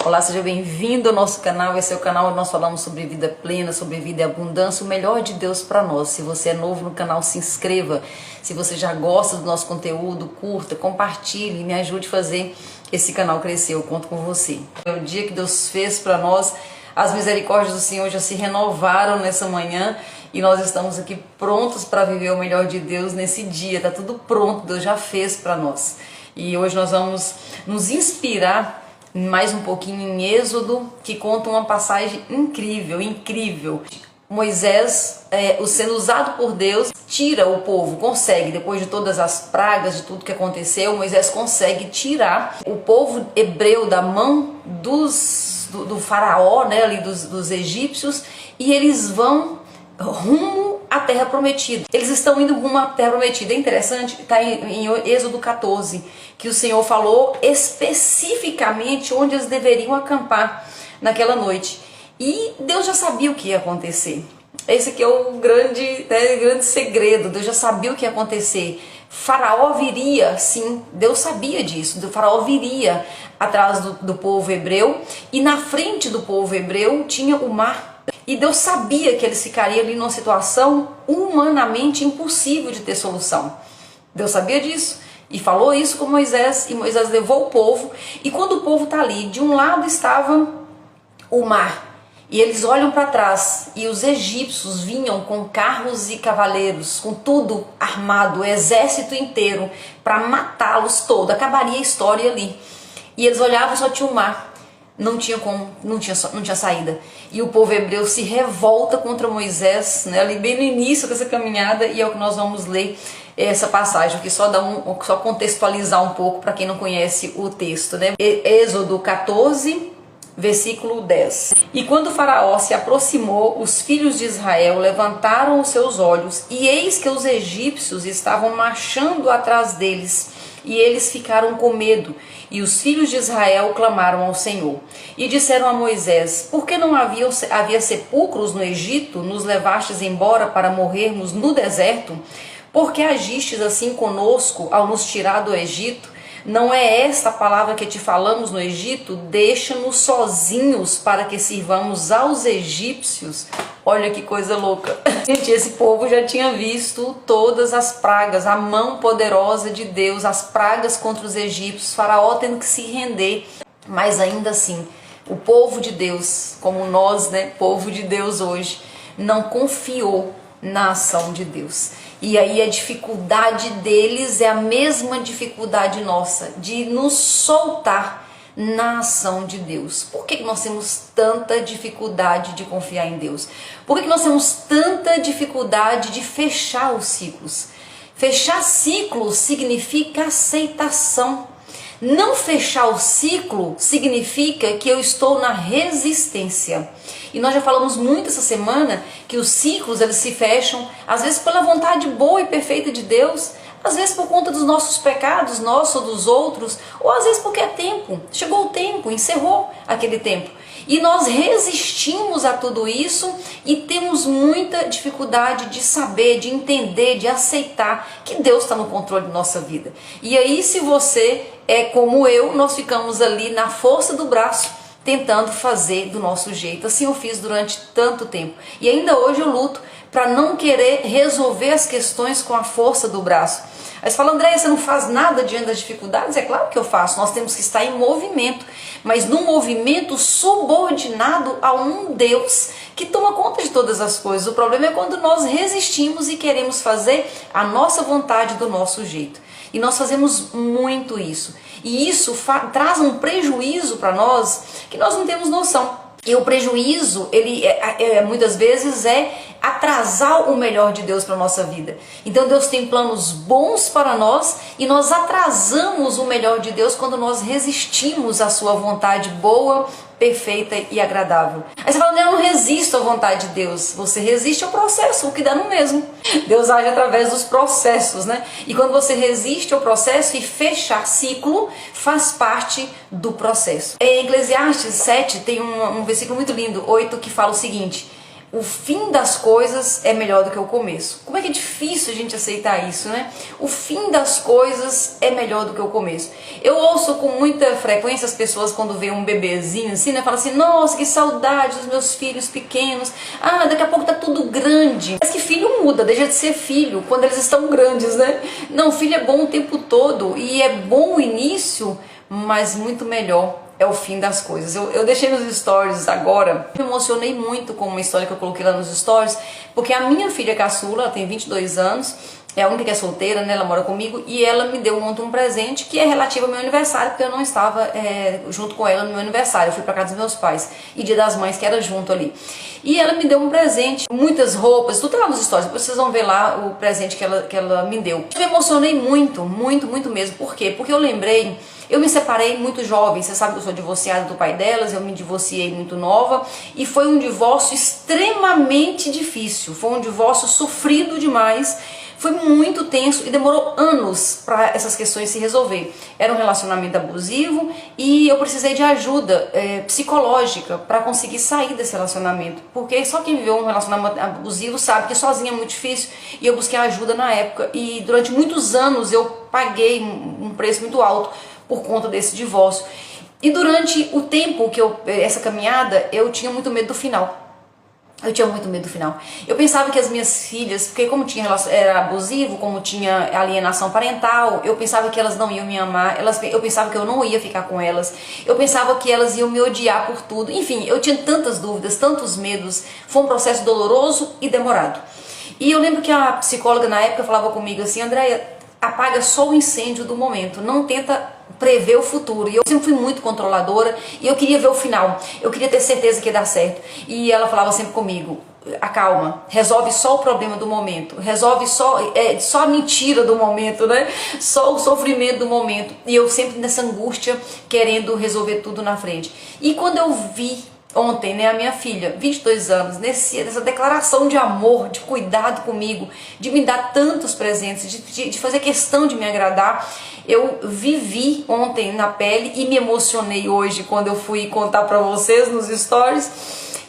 Olá, seja bem-vindo ao nosso canal. Esse é o canal onde nós falamos sobre vida plena, sobre vida e abundância, o melhor de Deus para nós. Se você é novo no canal, se inscreva. Se você já gosta do nosso conteúdo, curta, compartilhe, me ajude a fazer esse canal crescer. Eu conto com você. É o dia que Deus fez para nós. As misericórdias do Senhor já se renovaram nessa manhã e nós estamos aqui prontos para viver o melhor de Deus nesse dia. Está tudo pronto, Deus já fez para nós. E hoje nós vamos nos inspirar mais um pouquinho em Êxodo, que conta uma passagem incrível. Moisés, sendo usado por Deus, tira o povo, consegue, depois de todas as pragas, de tudo que aconteceu, Moisés consegue tirar o povo hebreu da mão do faraó, né, ali dos egípcios, e eles vão rumo à terra prometida. Eles estão indo rumo à terra prometida. É interessante, está em Êxodo 14, que o Senhor falou especificamente onde eles deveriam acampar naquela noite. E Deus já sabia o que ia acontecer. Esse aqui é o grande segredo. Deus já sabia o que ia acontecer. Faraó viria, sim, Deus sabia disso. O faraó viria atrás do povo hebreu, e na frente do povo hebreu tinha o mar. E Deus sabia que eles ficariam ali numa situação humanamente impossível de ter solução. Deus sabia disso e falou isso com Moisés, e Moisés levou o povo. E quando o povo está ali, de um lado estava o mar, e eles olham para trás, e os egípcios vinham com carros e cavaleiros, com tudo armado, o exército inteiro, para matá-los todo, acabaria a história ali. E eles olhavam e só tinha o mar. Não tinha como, não tinha saída. E o povo hebreu se revolta contra Moisés, né, ali bem no início dessa caminhada, e é o que nós vamos ler essa passagem, aqui só contextualizar um pouco para quem não conhece o texto, né? Êxodo 14, versículo 10. E quando o faraó se aproximou, os filhos de Israel levantaram os seus olhos, e eis que os egípcios estavam marchando atrás deles, e eles ficaram com medo. E os filhos de Israel clamaram ao Senhor e disseram a Moisés: por que não havia sepulcros no Egito? Nos levastes embora para morrermos no deserto? Por que agistes assim conosco ao nos tirar do Egito? Não é esta a palavra que te falamos no Egito? Deixa-nos sozinhos para que sirvamos aos egípcios. Olha que coisa louca. Gente, esse povo já tinha visto todas as pragas, a mão poderosa de Deus, as pragas contra os egípcios, Faraó tendo que se render. Mas ainda assim, o povo de Deus, como nós, né, povo de Deus hoje, não confiou na ação de Deus. E aí a dificuldade deles é a mesma dificuldade nossa, de nos soltar na ação de Deus. Por que nós temos tanta dificuldade de confiar em Deus? Por que nós temos tanta dificuldade de fechar os ciclos? Fechar ciclos significa aceitação. Não fechar o ciclo significa que eu estou na resistência. E nós já falamos muito essa semana que os ciclos eles se fecham, às vezes pela vontade boa e perfeita de Deus, às vezes por conta dos nossos pecados, nossos ou dos outros, ou às vezes porque é tempo, chegou o tempo, encerrou aquele tempo. E nós resistimos a tudo isso e temos muita dificuldade de saber, de entender, de aceitar que Deus está no controle da nossa vida. E aí, se você é como eu, nós ficamos ali na força do braço, tentando fazer do nosso jeito. Assim eu fiz durante tanto tempo. E ainda hoje eu luto para não querer resolver as questões com a força do braço. Aí você fala: Andréia, você não faz nada diante das dificuldades? É claro que eu faço, nós temos que estar em movimento, mas num movimento subordinado a um Deus que toma conta de todas as coisas. O problema é quando nós resistimos e queremos fazer a nossa vontade do nosso jeito. E nós fazemos muito isso. E isso traz um prejuízo para nós que nós não temos noção. E o prejuízo, ele muitas vezes é atrasar o melhor de Deus para a nossa vida. Então Deus tem planos bons para nós e nós atrasamos o melhor de Deus quando nós resistimos à sua vontade boa, perfeita e agradável. Aí você fala: eu não resisto à vontade de Deus. Você resiste ao processo, o que dá no mesmo. Deus age através dos processos, né? E quando você resiste ao processo, e fechar ciclo faz parte do processo. Em Eclesiastes 7 tem um versículo muito lindo, 8, que fala o seguinte: O fim das coisas é melhor do que o começo. Como é que é difícil a gente aceitar isso, né? O fim das coisas é melhor do que o começo. Eu ouço com muita frequência as pessoas quando vê um bebezinho assim, né? Falam assim, nossa, que saudade dos meus filhos pequenos. Ah, daqui a pouco tá tudo grande. Mas que filho muda, deixa de ser filho quando eles estão grandes, né? Não, filho é bom o tempo todo e é bom o início, mas muito melhor é o fim das coisas. Eu deixei nos stories agora, me emocionei muito com uma história que eu coloquei lá nos stories, porque a minha filha caçula, ela tem 22 anos, é a única que é solteira, né? Ela mora comigo, e ela me deu ontem um presente que é relativo ao meu aniversário, porque eu não estava junto com ela no meu aniversário, eu fui pra casa dos meus pais, e Dia das Mães, que era junto ali. E ela me deu um presente, muitas roupas, tudo tá lá nos stories, depois vocês vão ver lá o presente que ela me deu. Eu me emocionei muito, muito, muito mesmo. Por quê? Porque eu lembrei, eu me separei muito jovem, você sabe que eu sou divorciada do pai delas, eu me divorciei muito nova, e foi um divórcio extremamente difícil, foi um divórcio sofrido demais. Foi muito tenso e demorou anos para essas questões se resolver. Era um relacionamento abusivo e eu precisei de ajuda psicológica para conseguir sair desse relacionamento. Porque só quem viveu um relacionamento abusivo sabe que sozinha é muito difícil, e eu busquei ajuda na época. E durante muitos anos eu paguei um preço muito alto por conta desse divórcio. E durante o tempo que essa caminhada, eu tinha muito medo do final. Eu tinha muito medo do final. Eu pensava que as minhas filhas, porque como era abusivo, como tinha alienação parental, eu pensava que elas não iam me amar, eu pensava que eu não ia ficar com elas, eu pensava que elas iam me odiar por tudo. Enfim, eu tinha tantas dúvidas, tantos medos. Foi um processo doloroso e demorado. E eu lembro que a psicóloga na época falava comigo assim, Andréia, apaga só o incêndio do momento, não tenta prever o futuro. E eu sempre fui muito controladora e eu queria ver o final, eu queria ter certeza que ia dar certo. E ela falava sempre comigo, acalma, resolve só o problema do momento, resolve só a mentira do momento, né? Só o sofrimento do momento. E eu sempre nessa angústia, querendo resolver tudo na frente. E quando eu vi ontem, né, a minha filha, 22 anos, nessa declaração de amor, de cuidado comigo, de me dar tantos presentes, de fazer questão de me agradar, eu vivi ontem na pele e me emocionei hoje quando eu fui contar para vocês nos stories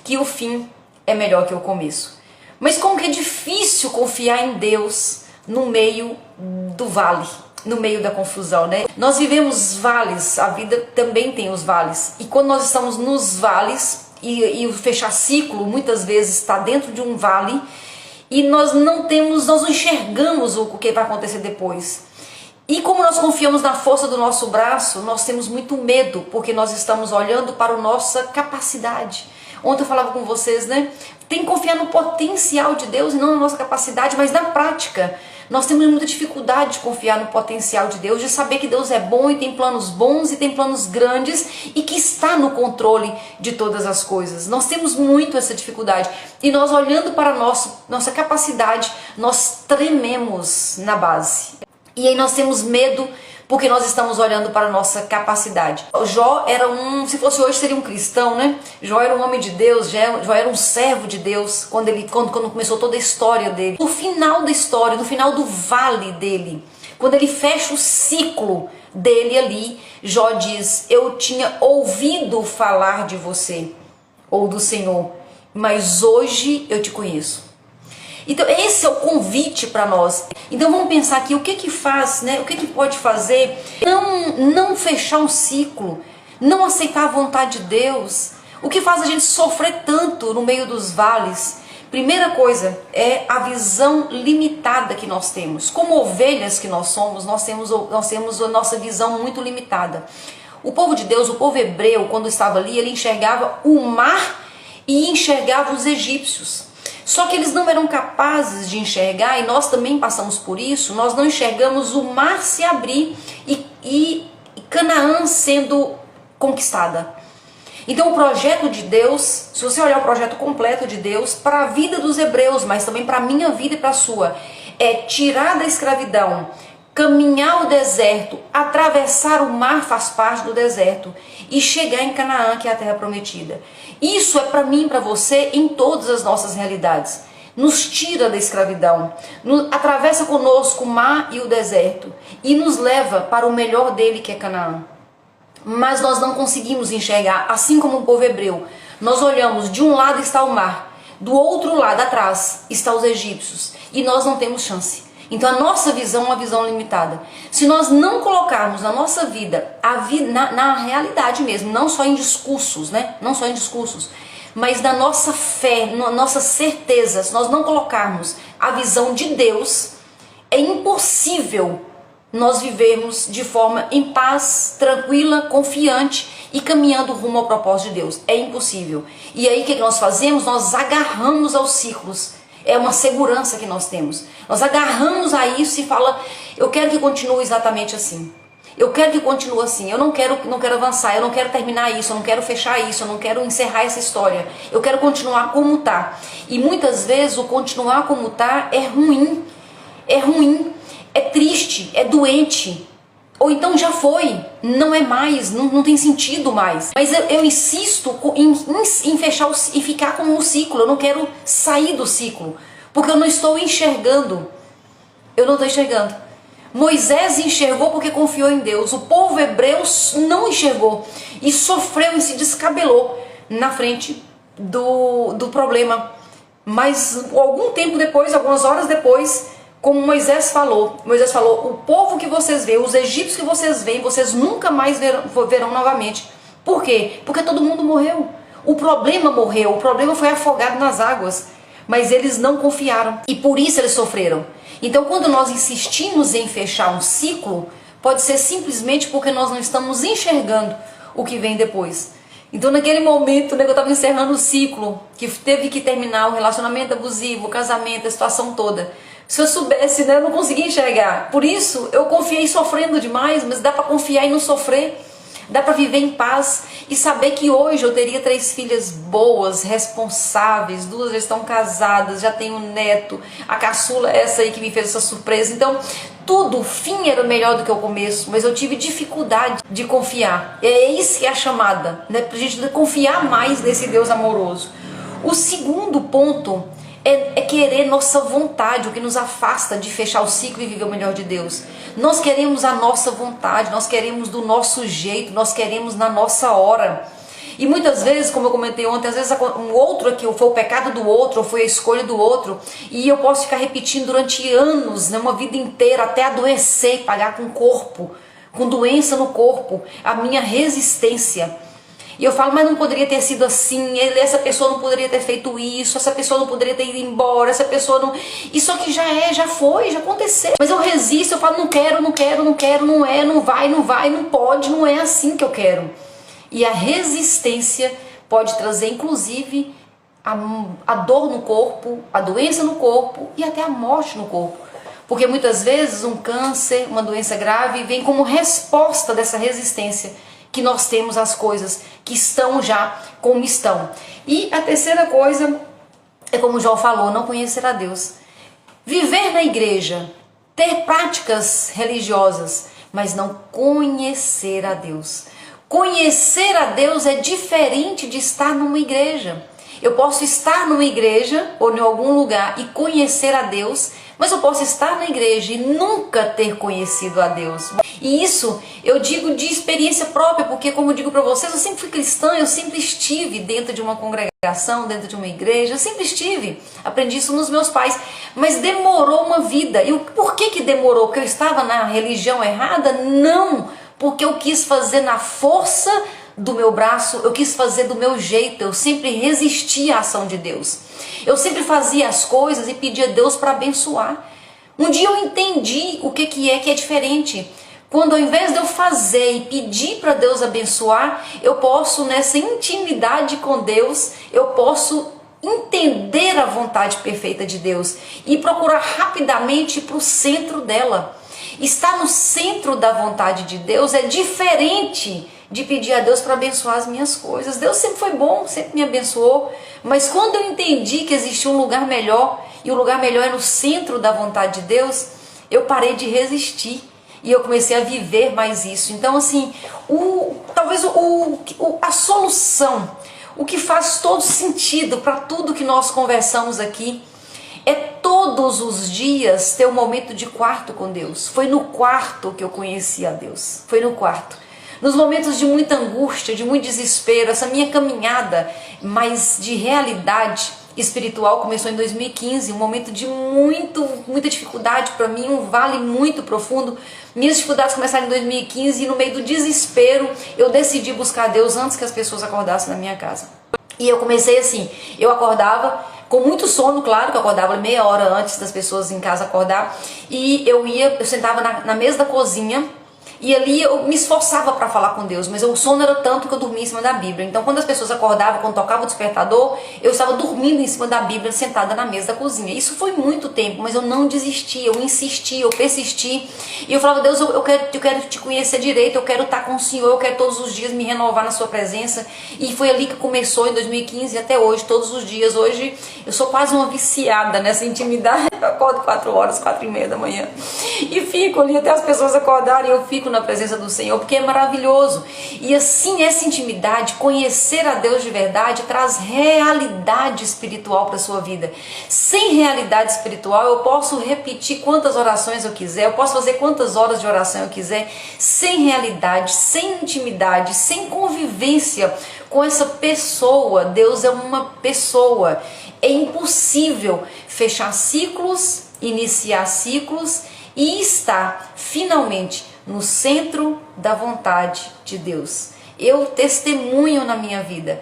que o fim é melhor que o começo. Mas como que é difícil confiar em Deus no meio do vale, no meio da confusão, né? Nós vivemos vales, a vida também tem os vales. E quando nós estamos nos vales, e o fechar ciclo muitas vezes está dentro de um vale, e nós não enxergamos o que vai acontecer depois. E como nós confiamos na força do nosso braço, nós temos muito medo, porque nós estamos olhando para a nossa capacidade. Ontem eu falava com vocês, né? Tem que confiar no potencial de Deus e não na nossa capacidade, mas na prática. Nós temos muita dificuldade de confiar no potencial de Deus, de saber que Deus é bom e tem planos bons e tem planos grandes e que está no controle de todas as coisas. Nós temos muito essa dificuldade e nós olhando para a nossa capacidade, nós trememos na base. E aí nós temos medo porque nós estamos olhando para a nossa capacidade. Jó era se fosse hoje seria um cristão, né? Jó era um homem de Deus, Jó era um servo de Deus quando começou toda a história dele. No final da história, no final do vale dele, quando ele fecha o ciclo dele ali, Jó diz, eu tinha ouvido falar de você, ou do Senhor, mas hoje eu te conheço. Então esse é o convite para nós. Então vamos pensar aqui o que faz, né? O que pode fazer não fechar um ciclo, não aceitar a vontade de Deus. O que faz a gente sofrer tanto no meio dos vales? Primeira coisa é a visão limitada que nós temos. Como ovelhas que nós somos, nós temos a nossa visão muito limitada. O povo de Deus, o povo hebreu, quando estava ali, ele enxergava o mar e enxergava os egípcios. Só que eles não eram capazes de enxergar, e nós também passamos por isso, nós não enxergamos o mar se abrir e Canaã sendo conquistada. Então o projeto de Deus, se você olhar o projeto completo de Deus, para a vida dos hebreus, mas também para a minha vida e para a sua, é tirar da escravidão, caminhar o deserto, atravessar o mar faz parte do deserto e chegar em Canaã, que é a terra prometida. Isso é para mim e para você em todas as nossas realidades. Nos tira da escravidão, atravessa conosco o mar e o deserto e nos leva para o melhor dele, que é Canaã. Mas nós não conseguimos enxergar, assim como o povo hebreu. Nós olhamos, de um lado está o mar, Do outro lado, atrás, estão os egípcios. E nós não temos chance. Então a nossa visão é uma visão limitada. Se nós não colocarmos na nossa vida, na realidade mesmo, não só em discursos, né? Não só em discursos, mas na nossa fé, na nossa certeza, se nós não colocarmos a visão de Deus, é impossível nós vivermos de forma em paz, tranquila, confiante e caminhando rumo ao propósito de Deus. É impossível. E aí o que nós fazemos? Nós agarramos aos ciclos. É uma segurança que nós temos. Nós agarramos a isso e fala, eu quero que continue exatamente assim. Eu quero que continue assim. Eu não quero avançar, eu não quero terminar isso, eu não quero fechar isso, eu não quero encerrar essa história. Eu quero continuar como está. E muitas vezes o continuar como está é ruim. É ruim, é triste, é doente. Ou então já foi, não é mais, não tem sentido mais. Mas eu insisto em fechar e ficar com o ciclo. Eu não quero sair do ciclo, porque eu não estou enxergando. Eu não estou enxergando. Moisés enxergou porque confiou em Deus. O povo hebreu não enxergou e sofreu e se descabelou na frente do problema. Mas algum tempo depois, algumas horas depois, como Moisés falou, o povo que vocês veem, os egípcios que vocês veem, vocês nunca mais verão novamente. Por quê? Porque todo mundo morreu. O problema morreu, o problema foi afogado nas águas, mas eles não confiaram e por isso eles sofreram. Então quando nós insistimos em fechar um ciclo, pode ser simplesmente porque nós não estamos enxergando o que vem depois. Então naquele momento, né, que eu estava encerrando o ciclo, que teve que terminar o relacionamento abusivo, o casamento, a situação toda. Se eu soubesse, né, eu não conseguia enxergar. Por isso, eu confiei sofrendo demais, mas dá para confiar e não sofrer. Dá para viver em paz e saber que hoje eu teria 3 filhas boas, responsáveis, 2 já estão casadas, já tenho um neto, a caçula é essa aí que me fez essa surpresa. Então, tudo, o fim era melhor do que o começo, mas eu tive dificuldade de confiar. É isso que é a chamada, né, pra gente confiar mais nesse Deus amoroso. O segundo ponto é querer nossa vontade, o que nos afasta de fechar o ciclo e viver o melhor de Deus. Nós queremos a nossa vontade, nós queremos do nosso jeito, nós queremos na nossa hora. E muitas vezes, como eu comentei ontem, às vezes um outro aqui, foi o pecado do outro, ou foi a escolha do outro, e eu posso ficar repetindo durante anos, né, uma vida inteira, até adoecer e pagar com o corpo, com doença no corpo, a minha resistência. E eu falo, mas não poderia ter sido assim, essa pessoa não poderia ter feito isso, essa pessoa não poderia ter ido embora, essa pessoa não... Isso aqui já foi, já aconteceu. Mas eu resisto, eu falo, não quero, não é, não vai, não pode, não é assim que eu quero. E a resistência pode trazer, inclusive, a dor no corpo, a doença no corpo e até a morte no corpo. Porque muitas vezes um câncer, uma doença grave, vem como resposta dessa resistência que nós temos às coisas que estão já como estão. E a terceira coisa é, como o João falou, não conhecer a Deus. Viver na igreja, ter práticas religiosas, mas não conhecer a Deus. Conhecer a Deus é diferente de estar numa igreja. Eu posso estar numa igreja ou em algum lugar e conhecer a Deus, mas eu posso estar na igreja e nunca ter conhecido a Deus. E isso eu digo de experiência própria, porque como eu digo para vocês, eu sempre fui cristã, eu sempre estive dentro de uma congregação, dentro de uma igreja, eu sempre estive, aprendi isso nos meus pais, mas demorou uma vida. E por que demorou? Porque eu estava na religião errada? Não, porque eu quis fazer na força do meu braço, eu quis fazer do meu jeito, eu sempre resisti à ação de Deus. Eu sempre fazia as coisas e pedia a Deus para abençoar. Um dia eu entendi o que é diferente. Quando ao invés de eu fazer e pedir para Deus abençoar, eu posso, nessa intimidade com Deus, eu posso entender a vontade perfeita de Deus e procurar rapidamente ir para o centro dela. Estar no centro da vontade de Deus é diferente de pedir a Deus para abençoar as minhas coisas. Deus sempre foi bom, sempre me abençoou, mas quando eu entendi que existia um lugar melhor, e o lugar melhor é no centro da vontade de Deus, eu parei de resistir e eu comecei a viver mais isso. Então assim, talvez a solução, o que faz todo sentido para tudo que nós conversamos aqui, é todos os dias ter um momento de quarto com Deus. Foi no quarto que eu conheci a Deus, foi no quarto. Nos momentos de muita angústia, de muito desespero, essa minha caminhada mais de realidade, espiritual começou em 2015, um momento de muita dificuldade para mim, um vale muito profundo. Minhas dificuldades começaram em 2015 e no meio do desespero eu decidi buscar Deus antes que as pessoas acordassem na minha casa. E eu comecei assim, eu acordava com muito sono, claro, que eu acordava meia hora antes das pessoas em casa acordar, e eu sentava na mesa da cozinha, e ali eu me esforçava para falar com Deus, mas o sono era tanto que eu dormia em cima da Bíblia. Então quando as pessoas acordavam, quando tocava o despertador, eu estava dormindo em cima da Bíblia, sentada na mesa da cozinha. Isso foi muito tempo, mas eu não desisti, eu insisti, eu persisti. E eu falava, Deus, eu quero te conhecer direito, eu quero estar com o Senhor, eu quero todos os dias me renovar na sua presença. E foi ali que começou, em 2015 até hoje, todos os dias. Hoje eu sou quase uma viciada nessa intimidade. Eu acordo 4 horas, 4h30 da manhã. E fico ali até as pessoas acordarem, eu fico na presença do Senhor, porque é maravilhoso. E assim, essa intimidade, conhecer a Deus de verdade, traz realidade espiritual para a sua vida. Sem realidade espiritual, eu posso repetir quantas orações eu quiser, eu posso fazer quantas horas de oração eu quiser, sem realidade, sem intimidade, sem convivência com essa pessoa. Deus é uma pessoa. É impossível fechar ciclos, iniciar ciclos e estar finalmente no centro da vontade de Deus. Eu testemunho na minha vida,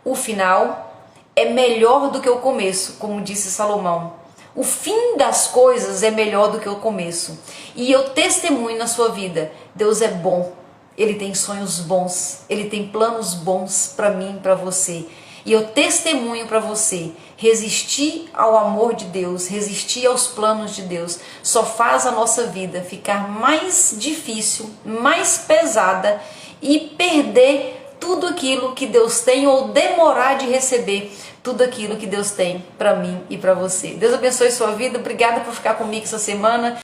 o final é melhor do que o começo, como disse Salomão. O fim das coisas é melhor do que o começo. E eu testemunho na sua vida, Deus é bom, Ele tem sonhos bons, Ele tem planos bons para mim, para você. E eu testemunho para você, resistir ao amor de Deus, resistir aos planos de Deus, só faz a nossa vida ficar mais difícil, mais pesada e perder tudo aquilo que Deus tem, ou demorar de receber tudo aquilo que Deus tem para mim e para você. Deus abençoe sua vida, obrigada por ficar comigo essa semana.